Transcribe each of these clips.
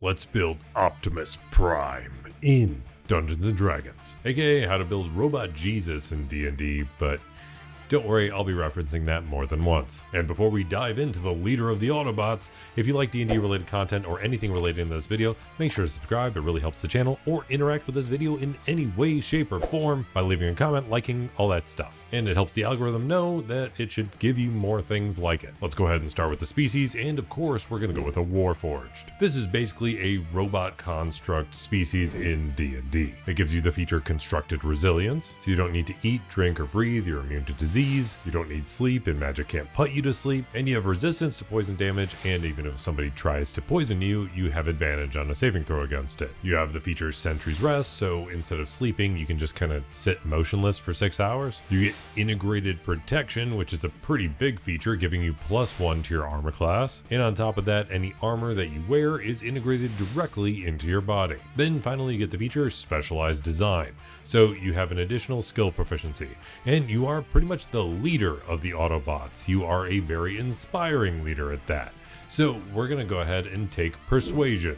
Let's build Optimus Prime in Dungeons & Dragons, aka how to build Robot Jesus in D&D, but don't worry, I'll be referencing that more than once. And before we dive into the leader of the Autobots, if you like D&D related content or anything related in this video, make sure to subscribe, it really helps the channel, or interact with this video in any way, shape, or form by leaving a comment, liking, all that stuff. And it helps the algorithm know that it should give you more things like it. Let's go ahead and start with the species, and of course, we're gonna go with a Warforged. This is basically a robot construct species in D&D. It gives you the feature Constructed Resilience, so you don't need to eat, drink, or breathe, you're immune to disease, you don't need sleep, and magic can't put you to sleep, and you have resistance to poison damage, and even if somebody tries to poison you, you have advantage on a saving throw against it. You have the feature Sentry's Rest, so instead of sleeping, you can just kind of sit motionless for 6 hours. You get Integrated Protection, which is a pretty big feature, giving you +1 to your armor class, and on top of that, any armor that you wear is integrated directly into your body. Then finally, you get the feature Specialized Design, so you have an additional skill proficiency, and you are pretty much the leader of the Autobots. You are a very inspiring leader at that. So we're going to go ahead and take Persuasion,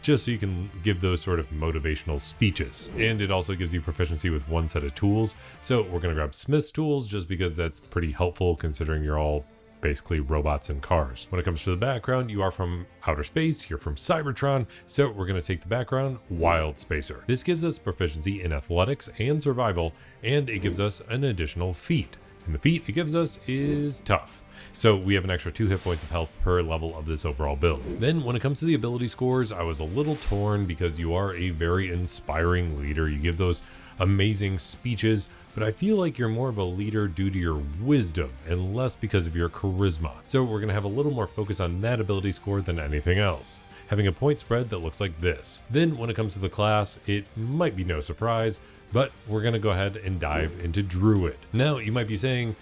just so you can give those sort of motivational speeches. And it also gives you proficiency with 1 set of tools. So we're going to grab Smith's tools just because that's pretty helpful considering you're all basically robots and cars. When it comes to the background, you are from outer space, you're from Cybertron, so we're going to take the background Wild Spacer. This gives us proficiency in athletics and survival, and it gives us an additional feat. And the feat it gives us is Tough. So we have an extra 2 hit points of health per level of this overall build. Then when it comes to the ability scores, I was a little torn because you are a very inspiring leader. You give those amazing speeches, but I feel like you're more of a leader due to your wisdom and less because of your charisma. So we're going to have a little more focus on that ability score than anything else, having a point spread that looks like this. Then when it comes to the class, it might be no surprise, but we're going to go ahead and dive into Druid. Now you might be saying,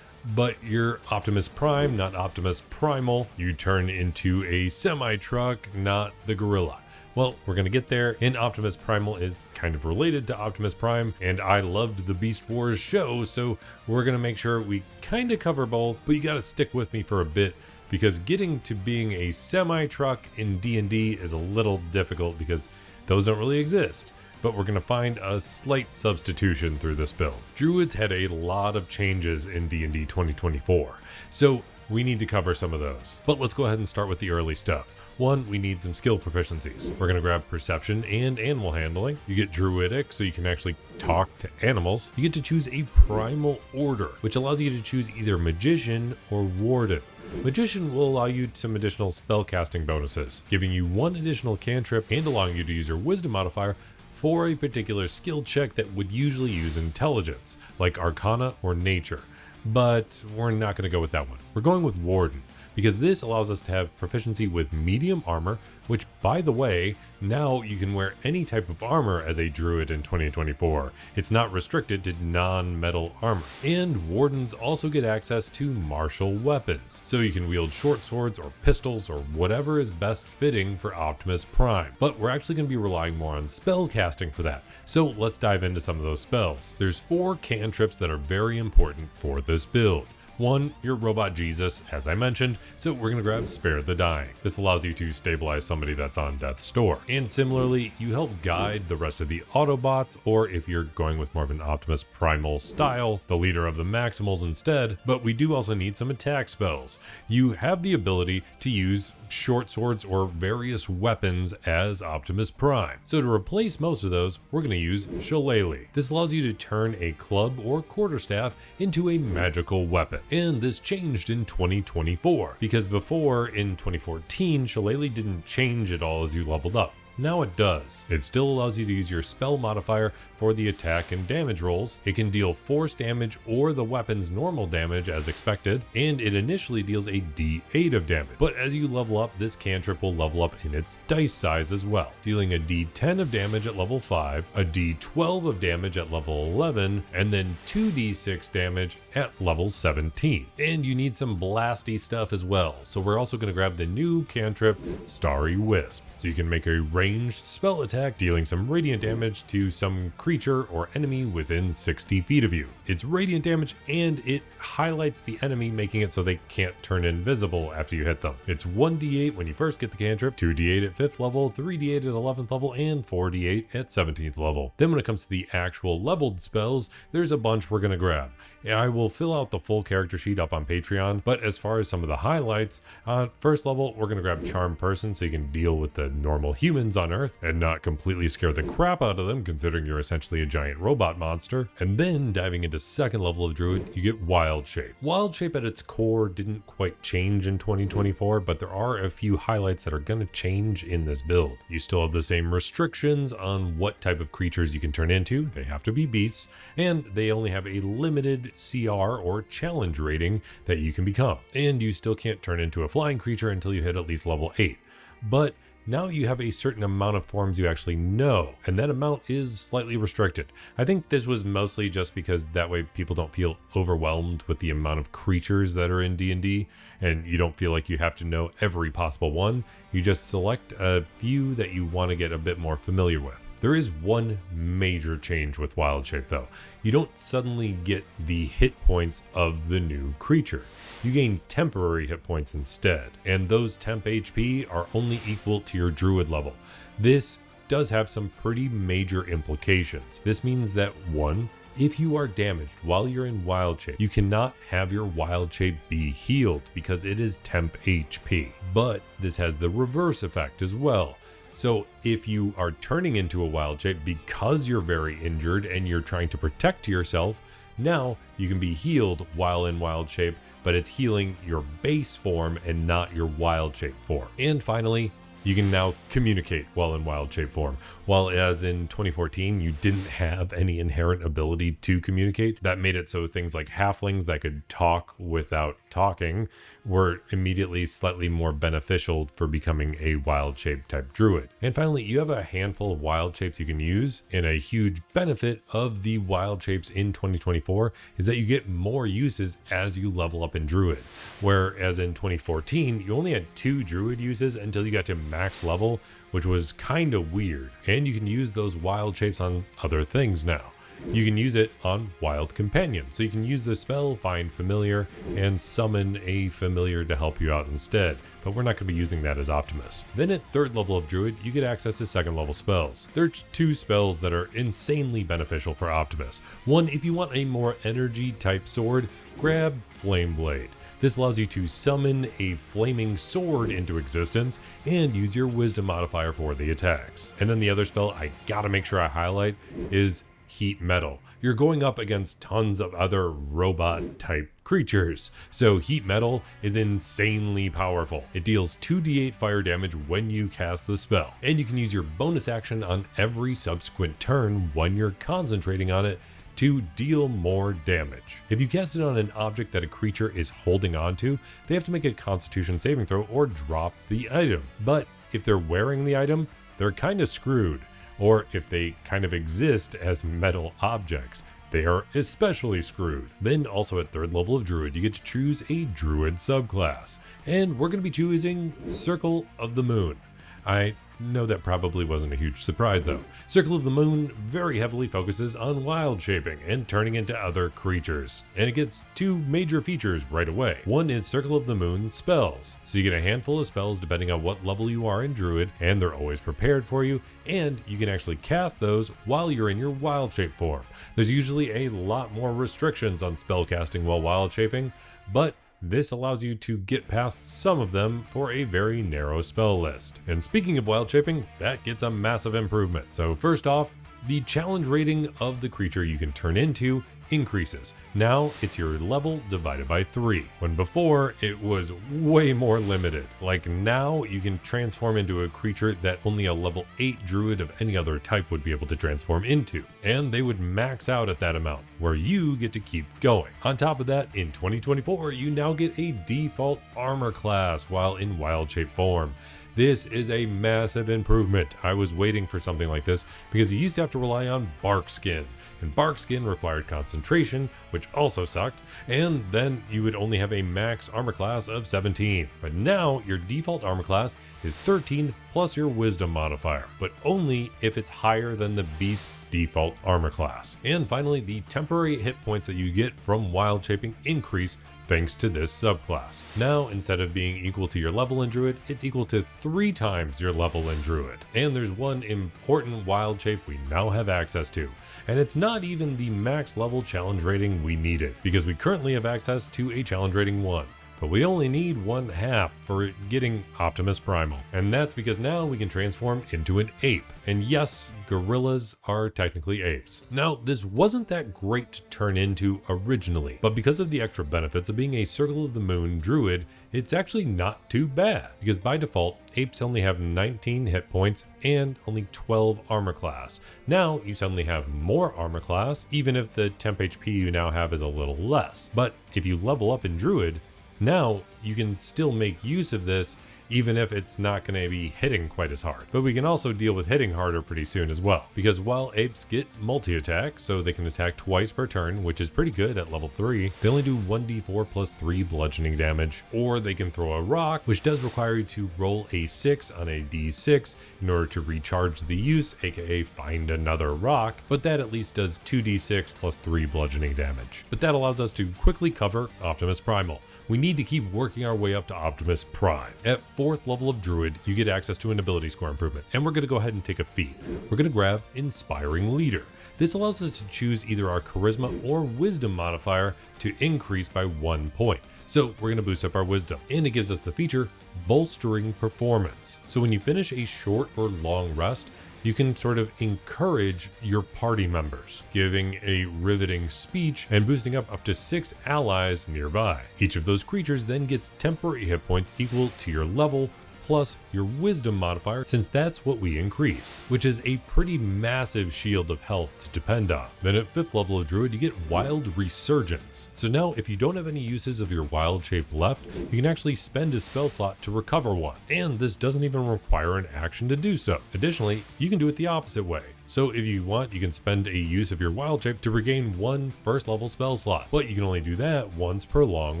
but you're Optimus Prime, not Optimus Primal. You turn into a semi-truck, not the gorilla. Well, we're going to get there, and Optimus Primal is kind of related to Optimus Prime, and I loved the Beast Wars show, so we're going to make sure we kind of cover both, but you got to stick with me for a bit, because getting to being a semi-truck in D&D is a little difficult because those don't really exist. But we're going to find a slight substitution through this build. Druids had a lot of changes in D&D 2024, so we need to cover some of those. But let's go ahead and start with the early stuff. 1, we need some skill proficiencies. We're going to grab Perception and Animal Handling. You get Druidic, so you can actually talk to animals. You get to choose a Primal Order, which allows you to choose either Magician or Warden. Magician will allow you some additional spell casting bonuses, giving you 1 additional cantrip and allowing you to use your Wisdom modifier for a particular skill check that would usually use Intelligence, like Arcana or Nature. But we're not going to go with that one. We're going with Warden, because this allows us to have proficiency with medium armor, which, by the way, now you can wear any type of armor as a druid in 2024. It's not restricted to non-metal armor. And wardens also get access to martial weapons, so you can wield short swords or pistols or whatever is best fitting for Optimus Prime. But we're actually going to be relying more on spell casting for that, so let's dive into some of those spells. There's 4 cantrips that are very important for this build. 1, your Robot Jesus, as I mentioned, so we're going to grab Spare the Dying. This allows you to stabilize somebody that's on death's door. And similarly, you help guide the rest of the Autobots, or if you're going with more of an Optimus Primal style, the leader of the Maximals instead, but we do also need some attack spells. You have the ability to use short swords or various weapons as Optimus Prime. So to replace most of those, we're going to use Shillelagh. This allows you to turn a club or quarterstaff into a magical weapon. And this changed in 2024, because before in 2014, Shillelagh didn't change at all as you leveled up. Now it does. It still allows you to use your spell modifier for the attack and damage rolls. It can deal force damage or the weapon's normal damage as expected, and it initially deals a D8 of damage. But as you level up, this cantrip will level up in its dice size as well, dealing a D10 of damage at level 5, a D12 of damage at level 11, and then 2d6 damage at level 17. And you need some blasty stuff as well, so we're also going to grab the new cantrip Starry Wisp. So you can make a ranged spell attack dealing some radiant damage to some creature or enemy within 60 feet of you. It's radiant damage and it highlights the enemy, making it so they can't turn invisible after you hit them. It's 1d8 when you first get the cantrip, 2d8 at 5th level, 3d8 at 11th level, and 4d8 at 17th level. Then when it comes to the actual leveled spells, there's a bunch we're going to grab. I will fill out the full character sheet up on Patreon, but as far as some of the highlights, on first level, we're going to grab Charm Person so you can deal with the normal humans on Earth and not completely scare the crap out of them, considering you're essentially a giant robot monster. And then diving into second level of Druid, you get Wild Shape. Wild Shape at its core didn't quite change in 2024, but there are a few highlights that are going to change in this build. You still have the same restrictions on what type of creatures you can turn into. They have to be beasts, and they only have a limited CR or challenge rating that you can become. And you still can't turn into a flying creature until you hit at least level 8. But now you have a certain amount of forms you actually know, and that amount is slightly restricted. I think this was mostly just because that way people don't feel overwhelmed with the amount of creatures that are in D&D, and you don't feel like you have to know every possible one. You just select a few that you want to get a bit more familiar with. There is one major change with Wild Shape though. You don't suddenly get the hit points of the new creature. You gain temporary hit points instead, and those temp HP are only equal to your Druid level. This does have some pretty major implications. This means that 1, if you are damaged while you're in Wild Shape, you cannot have your Wild Shape be healed because it is temp HP. But this has the reverse effect as well. So if you are turning into a Wild Shape because you're very injured and you're trying to protect yourself, now you can be healed while in Wild Shape, but it's healing your base form and not your Wild Shape form. And finally, you can now communicate while in Wild Shape form. While as in 2014, you didn't have any inherent ability to communicate, that made it so things like halflings that could talk without talking were immediately slightly more beneficial for becoming a Wild Shape type Druid. And finally, you have a handful of Wild Shapes you can use, and a huge benefit of the Wild Shapes in 2024 is that you get more uses as you level up in Druid. Whereas in 2014, you only had 2 Druid uses until you got to max level, which was kind of weird. And you can use those Wild Shapes on other things now. You can use it on Wild Companion, so you can use the spell Find Familiar and summon a familiar to help you out instead, but we're not going to be using that as Optimus. Then at 3rd level of Druid, you get access to 2nd level spells. There's 2 spells that are insanely beneficial for Optimus. One, if you want a more energy type sword, grab Flame Blade. This allows you to summon a flaming sword into existence and use your wisdom modifier for the attacks. And then the other spell I gotta make sure I highlight is Heat Metal. You're going up against tons of other robot type creatures, so Heat Metal is insanely powerful. It deals 2d8 fire damage when you cast the spell, and you can use your bonus action on every subsequent turn when you're concentrating on it to deal more damage. If you cast it on an object that a creature is holding onto, they have to make a Constitution saving throw or drop the item. But if they're wearing the item, they're kind of screwed. Or if they kind of exist as metal objects, they are especially screwed. Then also at 3rd level of Druid, you get to choose a Druid subclass. And we're going to be choosing Circle of the Moon. I know that probably wasn't a huge surprise though. Circle of the Moon very heavily focuses on wild shaping and turning into other creatures. And it gets 2 major features right away. One is Circle of the Moon's spells. So you get a handful of spells depending on what level you are in Druid, and they're always prepared for you, and you can actually cast those while you're in your wild shape form. There's usually a lot more restrictions on spell casting while wild shaping, but this allows you to get past some of them for a very narrow spell list. And speaking of wild shaping, that gets a massive improvement. So first off, the challenge rating of the creature you can turn into increases. Now it's your level divided by 3, when before it was way more limited. Like now you can transform into a creature that only a level 8 druid of any other type would be able to transform into, and they would max out at that amount, where you get to keep going. On top of that, in 2024 you now get a default armor class while in wild shape form. This is a massive improvement. I was waiting for something like this because you used to have to rely on bark skin, and bark skin required concentration, which also sucked, and then you would only have a max armor class of 17. But now your default armor class is 13 plus your wisdom modifier, but only if it's higher than the beast's default armor class. And finally, the temporary hit points that you get from wild shaping increase thanks to this subclass. Now, instead of being equal to your level in Druid, it's equal to 3 times your level in Druid. And there's one important wild shape we now have access to, and it's not even the max level challenge rating we needed, because we currently have access to a challenge rating 1. But we only need 1/2 for getting Optimus Primal. And that's because now we can transform into an ape. And yes, gorillas are technically apes. Now, this wasn't that great to turn into originally, but because of the extra benefits of being a Circle of the Moon druid, it's actually not too bad. Because by default, apes only have 19 hit points and only 12 armor class. Now, you suddenly have more armor class, even if the temp HP you now have is a little less. But if you level up in druid, now you can still make use of this even if it's not going to be hitting quite as hard. But we can also deal with hitting harder pretty soon as well, because while apes get multi-attack, so they can attack twice per turn, which is pretty good at level 3, they only do 1d4 plus 3 bludgeoning damage, or they can throw a rock, which does require you to roll a 6 on a d6 in order to recharge the use, aka find another rock, but that at least does 2d6 plus 3 bludgeoning damage. But that allows us to quickly cover Optimus Primal. We need to keep working our way up to Optimus Prime. At 4th level of Druid, you get access to an ability score improvement, and we're going to go ahead and take a feat. We're going to grab Inspiring Leader. This allows us to choose either our Charisma or Wisdom modifier to increase by 1 point. So we're going to boost up our Wisdom, and it gives us the feature Bolstering Performance. So when you finish a short or long rest, you can sort of encourage your party members, giving a riveting speech and boosting up to 6 allies nearby. Each of those creatures then gets temporary hit points equal to your level plus your wisdom modifier, since that's what we increased, which is a pretty massive shield of health to depend on. Then at 5th level of Druid, you get Wild Resurgence. So now if you don't have any uses of your wild shape left, you can actually spend a spell slot to recover one, and this doesn't even require an action to do so. Additionally, you can do it the opposite way. So if you want, you can spend a use of your wild shape to regain 1 first level spell slot, but you can only do that once per long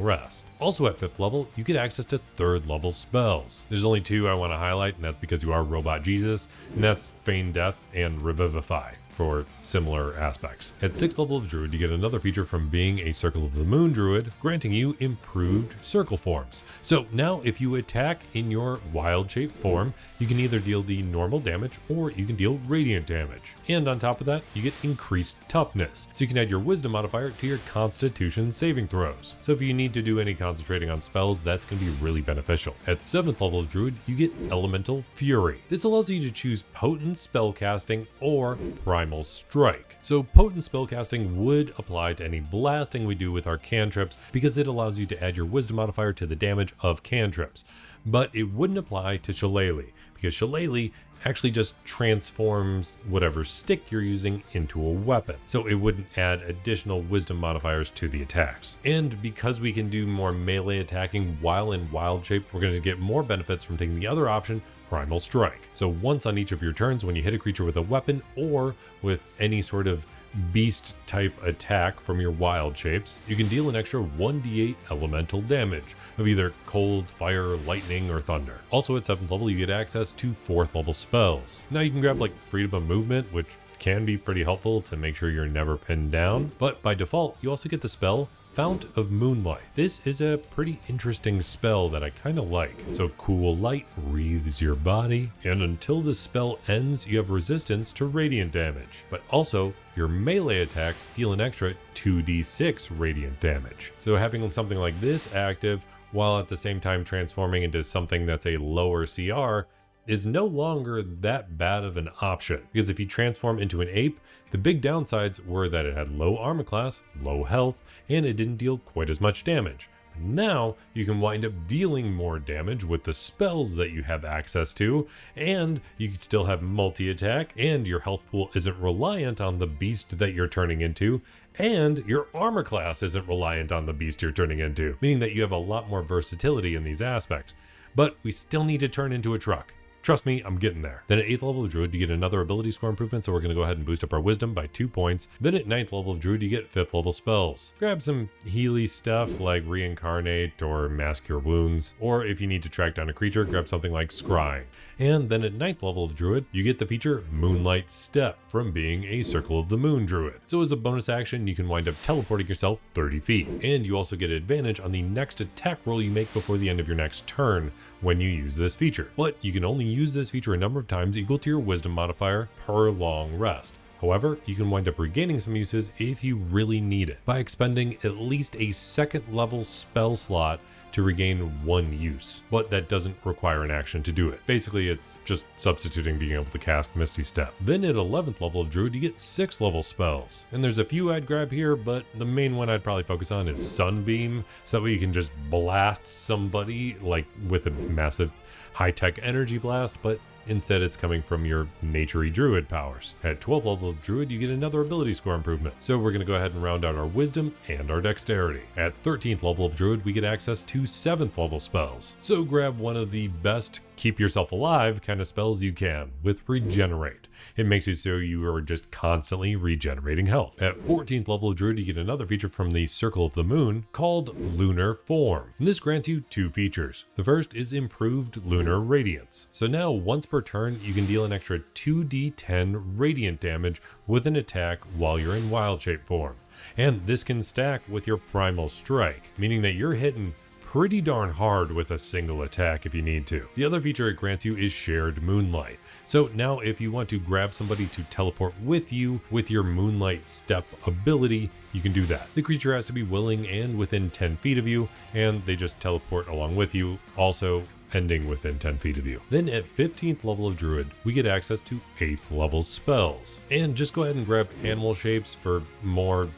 rest. Also at 5th level, you get access to 3rd level spells. There's only 2 I want to highlight, and that's because you are Robot Jesus, and that's Feign Death and Revivify for similar aspects. At 6th level of Druid, you get another feature from being a Circle of the Moon Druid, granting you improved circle forms. So now if you attack in your wild shape form, you can either deal the normal damage or you can deal radiant damage. And on top of that, you get increased toughness. So you can add your wisdom modifier to your constitution saving throws. So if you need to do any concentrating on spells, that's going to be really beneficial. At 7th level of Druid, you get Elemental Fury. This allows you to choose potent spellcasting or Primal Strike. So potent spellcasting would apply to any blasting we do with our cantrips because it allows you to add your wisdom modifier to the damage of cantrips. But it wouldn't apply to Shillelagh because Shillelagh actually just transforms whatever stick you're using into a weapon. So it wouldn't add additional wisdom modifiers to the attacks. And because we can do more melee attacking while in wild shape, we're going to get more benefits from taking the other option, Primal Strike. So once on each of your turns, when you hit a creature with a weapon or with any sort of beast type attack from your wild shapes, you can deal an extra 1d8 elemental damage of either cold, fire, lightning, or thunder. Also at 7th level, you get access to 4th level spells. Now you can grab like Freedom of Movement, which can be pretty helpful to make sure you're never pinned down, but by default, you also get the spell Fount of Moonlight. This is a pretty interesting spell that I kind of like. So cool light wreathes your body, and until the spell ends, you have resistance to radiant damage. But also, your melee attacks deal an extra 2d6 radiant damage. So having something like this active, while at the same time transforming into something that's a lower CR, is no longer that bad of an option, because if you transform into an ape, the big downsides were that it had low armor class, low health, and it didn't deal quite as much damage. But now you can wind up dealing more damage with the spells that you have access to, and you can still have multi-attack, and your health pool isn't reliant on the beast that you're turning into, and your armor class isn't reliant on the beast you're turning into, meaning that you have a lot more versatility in these aspects. but we still need to turn into a truck. Trust me, I'm getting there. Then at 8th level of Druid, you get another ability score improvement, so we're going to go ahead and boost up our Wisdom by 2 points. Then at 9th level of Druid, you get 5th level spells. Grab some Healy stuff like Reincarnate or Mass Cure Wounds, or if you need to track down a creature, grab something like Scrying. And then at 9th level of Druid, you get the feature Moonlight Step from being a Circle of the Moon Druid. So as a bonus action, you can wind up teleporting yourself 30 feet. And you also get an advantage on the next attack roll you make before the end of your next turn when you use this feature. But you can only use this feature a number of times equal to your Wisdom modifier per long rest. However, you can wind up regaining some uses if you really need it by expending at least a 2nd level spell slot to regain 1 use, but that doesn't require an action to do it. Basically, it's just substituting being able to cast Misty Step. Then at 11th level of Druid, you get 6th level spells. And there's a few I'd grab here, but the main one I'd probably focus on is Sunbeam, so that way you can just blast somebody like with a massive high-tech energy blast, but instead it's coming from your naturey druid powers. At 12th level of Druid, you get another ability score improvement. So we're going to go ahead and round out our Wisdom and our Dexterity. At 13th level of Druid, we get access to 7th level spells. So grab one of the best keep yourself alive kind of spells you can with Regenerate. It makes it so you are just constantly regenerating health. At 14th level of Druid, you get another feature from the Circle of the Moon called Lunar Form. And this grants you 2 features. The first is improved Lunar Radiance. So now once per turn, you can deal an extra 2d10 radiant damage with an attack while you're in wild shape form. And this can stack with your Primal Strike, meaning that you're hitting pretty darn hard with a single attack if you need to. The other feature it grants you is Shared Moonlight. So now if you want to grab somebody to teleport with you with your Moonlight Step ability, you can do that. The creature has to be willing and within 10 feet of you, and they just teleport along with you, also ending within 10 feet of you. Then at 15th level of Druid, we get access to 8th level spells. And just go ahead and grab animal shapes for more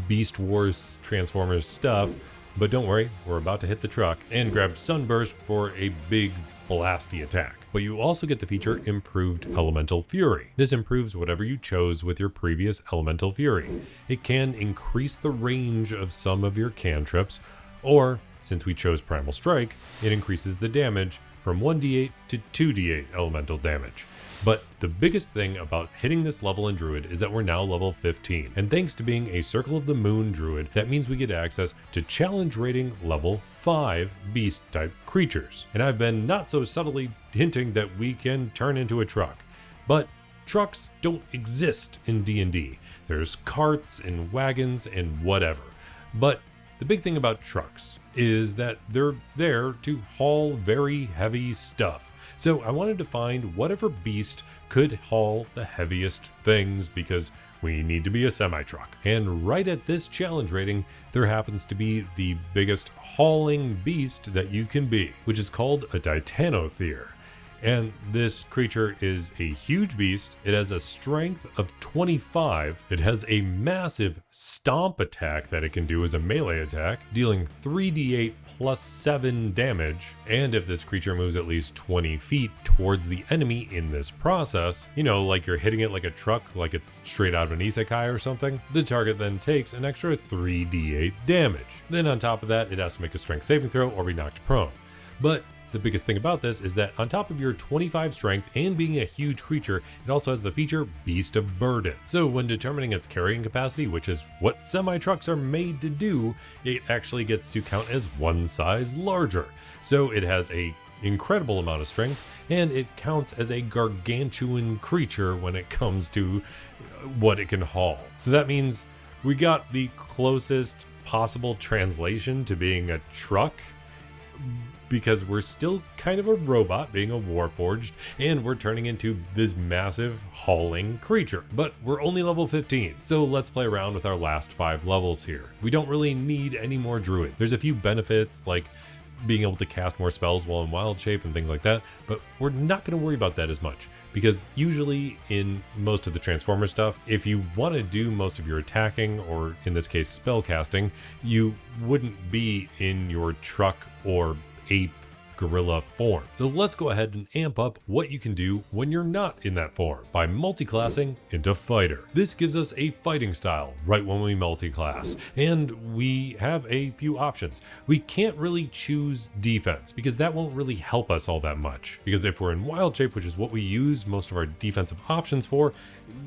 Beast Wars Transformers stuff. But don't worry, we're about to hit the truck, and grab Sunburst for a big blasty attack. But you also get the feature Improved Elemental Fury. This improves whatever you chose with your previous Elemental Fury. It can increase the range of some of your cantrips, or since we chose Primal Strike, it increases the damage from 1d8 to 2d8 elemental damage. But the biggest thing about hitting this level in Druid is that we're now level 15. And thanks to being a Circle of the Moon Druid, that means we get access to challenge rating level 5 beast type creatures. And I've been not so subtly hinting that we can turn into a truck. But trucks don't exist in D&D. There's carts and wagons and whatever. But the big thing about trucks is that they're there to haul very heavy stuff. So I wanted to find whatever beast could haul the heaviest things because we need to be a semi-truck. And right at this challenge rating, there happens to be the biggest hauling beast that you can be, which is called a Titanothere. And this creature is a huge beast. It has a strength of 25. It has a massive stomp attack that it can do as a melee attack, dealing 3d8 plus 7 damage. And if this creature moves at least 20 feet towards the enemy in this process, you know, like you're hitting it like a truck, like it's straight out of an isekai or something, the target then takes an extra 3d8 damage. Then on top of that, it has to make a strength saving throw or be knocked prone. But the biggest thing about this is that on top of your 25 strength and being a huge creature, it also has the feature Beast of Burden. So when determining its carrying capacity, which is what semi-trucks are made to do, it actually gets to count as one size larger. So it has a incredible amount of strength, and it counts as a gargantuan creature when it comes to what it can haul. So that means we got the closest possible translation to being a truck, because we're still kind of a robot being a warforged, and we're turning into this massive hauling creature. But we're only level 15, so let's play around with our last 5 levels here. We don't really need any more druid. There's a few benefits like being able to cast more spells while in wild shape and things like that, but we're not going to worry about that as much. Because usually in most of the Transformer stuff, if you want to do most of your attacking, or in this case spell casting, you wouldn't be in your truck or ape gorilla form. So let's go ahead and amp up what you can do when you're not in that form by multiclassing into fighter. This gives us a fighting style right when we multiclass, and we have a few options. We can't really choose defense because that won't really help us all that much, because if we're in wild shape, which is what we use most of our defensive options for,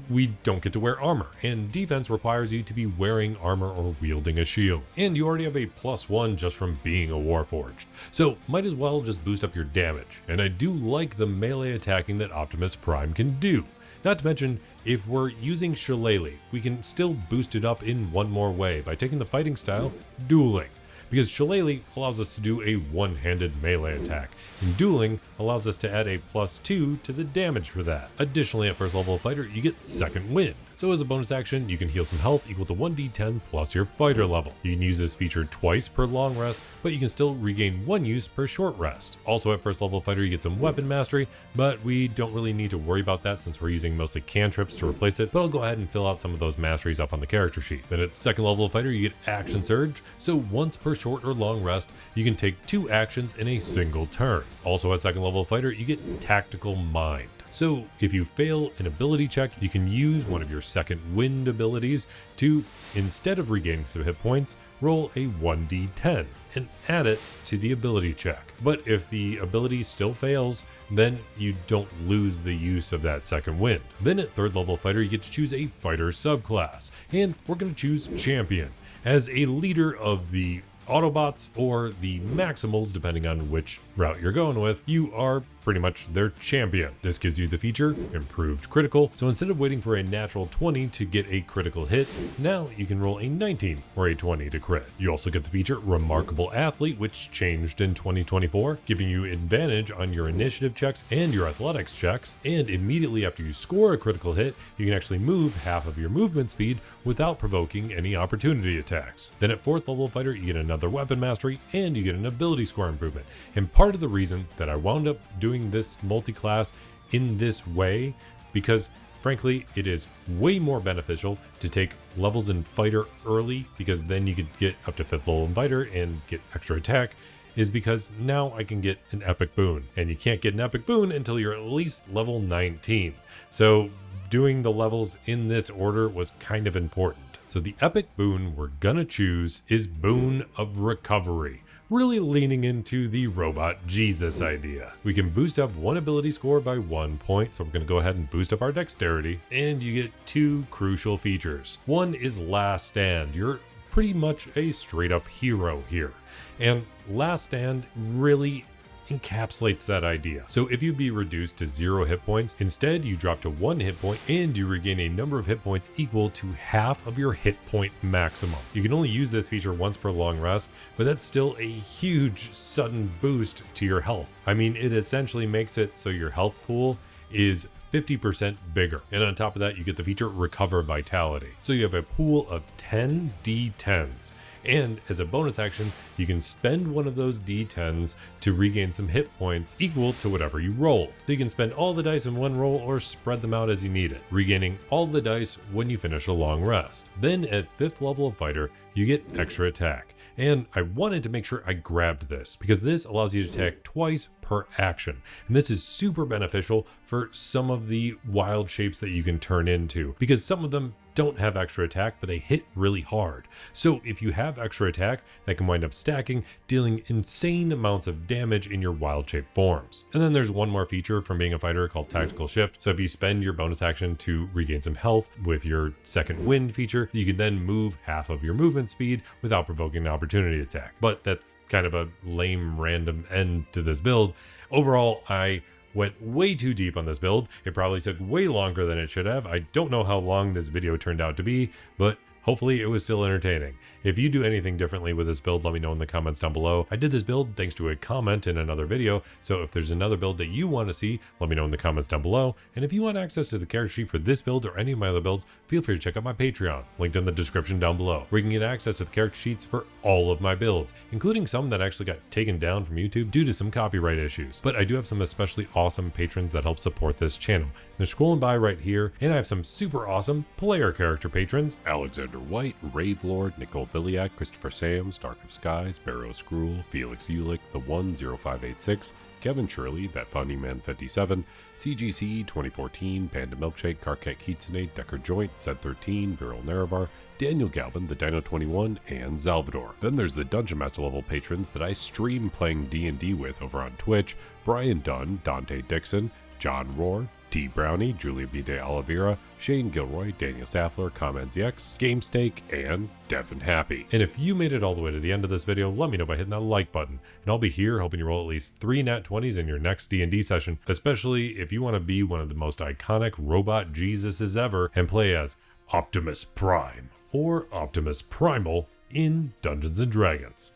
we don't get to wear armor, and defense requires you to be wearing armor or wielding a shield, and you already have a +1 just from being a Warforged, so might as well just boost up your damage. And I do like the melee attacking that Optimus Prime can do. Not to mention, if we're using Shillelagh, we can still boost it up in one more way by taking the fighting style, dueling. Because Shillelagh allows us to do a one-handed melee attack, and dueling allows us to add a +2 to the damage for that. Additionally, at first level fighter, you get second wind. So as a bonus action, you can heal some health equal to 1d10 plus your fighter level. You can use this feature twice per long rest, but you can still regain 1 use per short rest. Also at first level fighter, you get some weapon mastery, but we don't really need to worry about that since we're using mostly cantrips to replace it, but I'll go ahead and fill out some of those masteries up on the character sheet. Then at second level fighter, you get action surge, so once per short or long rest, you can take 2 actions in a single turn. Also at second level fighter, you get tactical mind. So if you fail an ability check, you can use one of your second wind abilities to, instead of regaining some hit points, roll a 1d10 and add it to the ability check. But if the ability still fails, then you don't lose the use of that second wind. Then at third level fighter, you get to choose a fighter subclass, and we're going to choose champion as a leader of the Autobots or the Maximals, depending on which route you're going with. You are pretty much their champion. This gives you the feature improved critical, so instead of waiting for a natural 20 to get a critical hit, now you can roll a 19 or a 20 to crit. You also get the feature remarkable athlete, which changed in 2024, giving you advantage on your initiative checks and your athletics checks, and immediately after you score a critical hit, you can actually move half of your movement speed without provoking any opportunity attacks. Then at fourth level fighter, you get another weapon mastery and you get an ability score improvement. And part of the reason that I wound up doing this multi-class in this way, because frankly it is way more beneficial to take levels in fighter early, because then you could get up to 5th level in fighter and get extra attack, is because now I can get an epic boon, and you can't get an epic boon until you're at least level 19. So doing the levels in this order was kind of important. So the epic boon we're gonna choose is Boon of Recovery, really leaning into the Robot Jesus idea. We can boost up one ability score by 1 point, so we're going to go ahead and boost up our dexterity, and you get 2 crucial features. One is Last Stand. You're pretty much a straight up hero here, and Last Stand really encapsulates that idea. So if you'd be reduced to 0 hit points, instead you drop to 1 hit point and you regain a number of hit points equal to half of your hit point maximum. You can only use this feature once per long rest, but that's still a huge sudden boost to your health. I mean, it essentially makes it so your health pool is 50% bigger. And on top of that, you get the feature Recover Vitality. So you have a pool of 10 D10s. And as a bonus action, you can spend one of those D10s to regain some hit points equal to whatever you rolled. So you can spend all the dice in one roll or spread them out as you need it, regaining all the dice when you finish a long rest. Then at 5th level of fighter, you get extra attack. And I wanted to make sure I grabbed this because this allows you to attack twice per action. And this is super beneficial for some of the wild shapes that you can turn into, because some of them don't have extra attack, but they hit really hard. So if you have extra attack, that can wind up stacking, dealing insane amounts of damage in your wild shape forms. And then there's one more feature from being a fighter called Tactical Shift. So if you spend your bonus action to regain some health with your second wind feature, you can then move half of your movement speed without provoking an opportunity attack. But that's kind of a lame random end to this build. Overall, I went way too deep on this build. It probably took way longer than it should have. I don't know how long this video turned out to be, but hopefully it was still entertaining. If you do anything differently with this build, let me know in the comments down below. I did this build thanks to a comment in another video, so if there's another build that you want to see, let me know in the comments down below. And if you want access to the character sheet for this build or any of my other builds, feel free to check out my Patreon, linked in the description down below, where you can get access to the character sheets for all of my builds, including some that actually got taken down from YouTube due to some copyright issues. But I do have some especially awesome patrons that help support this channel. They're scrolling by right here, and I have some super awesome player character patrons: Alexander Alexander White, Ravelord, Nicole Biliak, Christopher Sams, Dark of Skies, Barrow Skrull, Felix Ulick, The 10586, Kevin Shirley, That Funny Man 57, CGC 2014, Panda Milkshake, Karkat Kitsune, Decker Joint, Zed13, Viral Naravar, Daniel Galvin, The Dino 21, and Salvador. Then there's the Dungeon Master level patrons that I stream playing D&D with over on Twitch: Brian Dunn, Dante Dixon, John Rohr, T. Brownie, Julia B. de Oliveira, Shane Gilroy, Daniel Saffler, CommentZX, GameSteak, and Devin Happy. And if you made it all the way to the end of this video, let me know by hitting that like button, and I'll be here helping you roll at least 3 nat 20s in your next D&D session, especially if you want to be one of the most iconic robot Jesuses ever and play as Optimus Prime or Optimus Primal in Dungeons & Dragons.